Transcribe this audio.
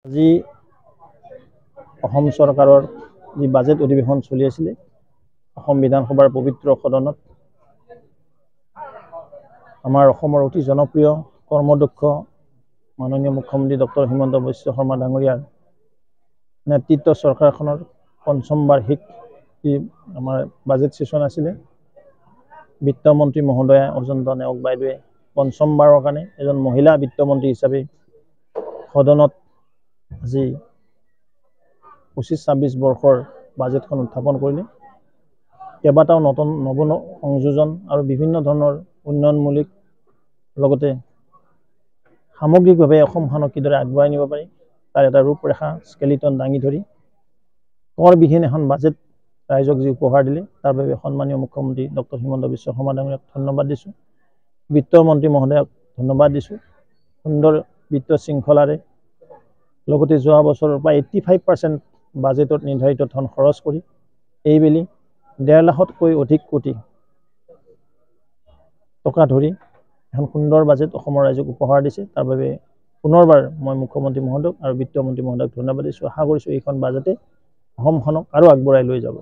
আজি অসম চৰকাৰৰ যি বাজেট অধিৱেশন চলি আছিলে অসম বিধানসভাৰ পবিত্ৰ সদনত আমাৰ অসমৰ অতি জনপ্ৰিয় কৰ্মদক্ষ মাননীয় মুখ্যমন্ত্ৰী ডক্টৰ হিমন্ত বিশ্ব শৰ্মা ডাঙৰীয়াৰ নেতৃত্ব চৰকাৰখনৰ পঞ্চম বাৰ্ষিক যি আমাৰ বাজেট সেশন আছিলে বিত্তমন্ত্ৰী মহোদয়া অজন্ত নেওগ বাইদেৱে পঞ্চমবাৰৰ কাৰণে এজন মহিলা বিত্তমন্ত্ৰী হিচাপে সদনত আজি ২৫-২৬ বৰ্ষৰ বাজেটখন উত্থাপন কৰিলে। কেইবাটাও নতুন সংযোজন আৰু বিভিন্ন ধৰণৰ উন্নয়নমূলক লগতে সামগ্ৰিকভাৱে অসমখনক কিদৰে আগুৱাই নিব পাৰি তাৰ এটা ৰূপৰেখা স্কেলিটন দাঙি ধৰি কৰবিহীন এখন বাজেট ৰাইজক যি উপহাৰ দিলে তাৰ বাবে সন্মানীয় মুখ্যমন্ত্ৰী ডক্টৰ হিমন্ত বিশ্ব শৰ্মা ডাঙৰীয়াক ধন্যবাদ দিছোঁ। বিত্তমন্ত্ৰী মহোদয়ক ধন্যবাদ দিছোঁ। সুন্দৰ বিত্ত শৃংখলাৰে লগতে যোৱা বছৰৰ পৰা 85% বাজেটত নিৰ্ধাৰিত ধন খৰচ কৰি এইবেলি ১.৫ লাখতকৈ অধিক কোটি টকা ধৰি এখন সুন্দৰ বাজেট অসমৰ ৰাইজক উপহাৰ দিছে। তাৰ বাবে পুনৰবাৰ মই মুখ্যমন্ত্ৰী মহোদয়ক আৰু বিত্তমন্ত্ৰী মহোদয়ক ধন্যবাদ দিছোঁ। আশা কৰিছোঁ এইখন বাজেটে অসমখনক আৰু আগবঢ়াই লৈ যাব।